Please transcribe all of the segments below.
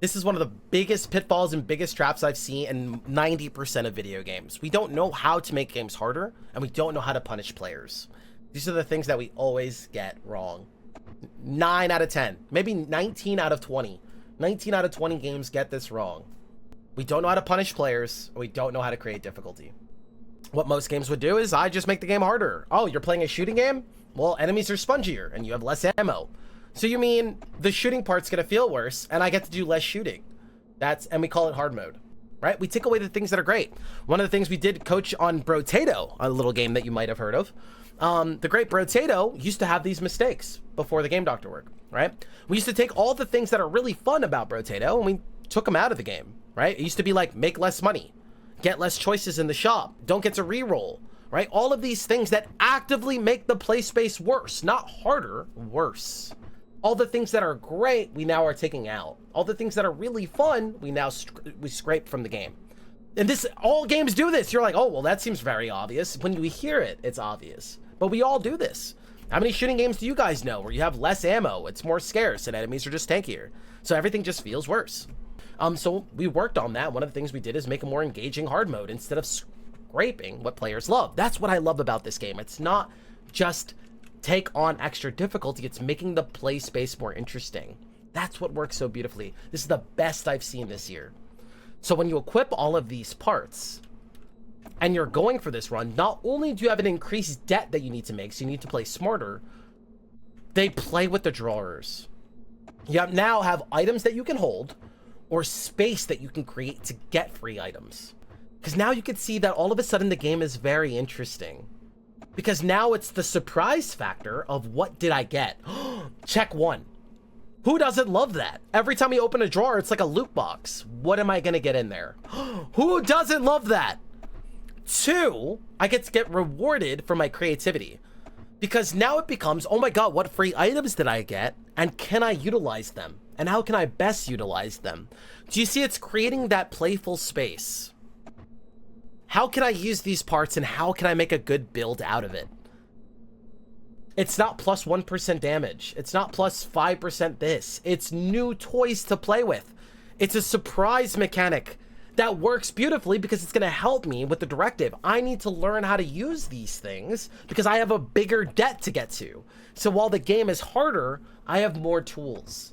This is one of the biggest pitfalls and biggest traps I've seen in 90% of video games. We don't know how to make games harder, and we don't know how to punish players. These are the things that we always get wrong. 9 out of 10, maybe 19 out of 20. 19 out of 20 games get this wrong. We don't know how to punish players, and we don't know how to create difficulty. What most games would do is I just make the game harder. Oh, you're playing a shooting game? Well, enemies are spongier, and you have less ammo. So you mean the shooting part's gonna feel worse, and I get to do less shooting. And we call it hard mode, right? We take away the things that are great. One of the things we did coach on Brotato, a little game that you might have heard of. The great Brotato used to have these mistakes before the game doctor work, right? We used to take all the things that are really fun about Brotato, and we took them out of the game, right? It used to be like, make less money, get less choices in the shop, don't get to reroll, right? All of these things that actively make the play space worse, not harder, worse. All the things that are great, we now are taking out. All the things that are really fun, we now we scrape from the game. And all games do this. You're like, oh, well, that seems very obvious. When you hear it, it's obvious. But we all do this. How many shooting games do you guys know where you have less ammo, it's more scarce, and enemies are just tankier? So everything just feels worse. So we worked on that. One of the things we did is make a more engaging hard mode instead of scraping what players love. That's what I love about this game. It's not just take on extra difficulty, it's making the play space more interesting. That's what works so beautifully. This is the best I've seen this year. So when you equip all of these parts and you're going for this run, not only do you have an increased debt that you need to make, so you need to play smarter, they play with the drawers. You now have items that you can hold or space that you can create to get free items. Because now you can see that all of a sudden the game is very interesting. Because now it's the surprise factor of what did I get? Check one. Who doesn't love that? Every time you open a drawer, it's like a loot box. What am I gonna get in there? Who doesn't love that? Two, I get to get rewarded for my creativity. Because now it becomes, oh my god, what free items did I get? And can I utilize them? And how can I best utilize them? Do you see it's creating that playful space? How can I use these parts and how can I make a good build out of it? It's not plus 1% damage. It's not plus 5% this. It's new toys to play with. It's a surprise mechanic that works beautifully because it's going to help me with the directive. I need to learn how to use these things because I have a bigger debt to get to. So while the game is harder, I have more tools.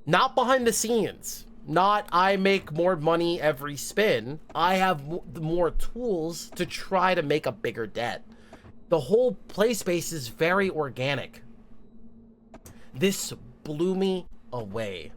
Not behind the scenes. Not I make more money every spin. I have more tools to try to make a bigger debt. The whole play space is very organic. This blew me away.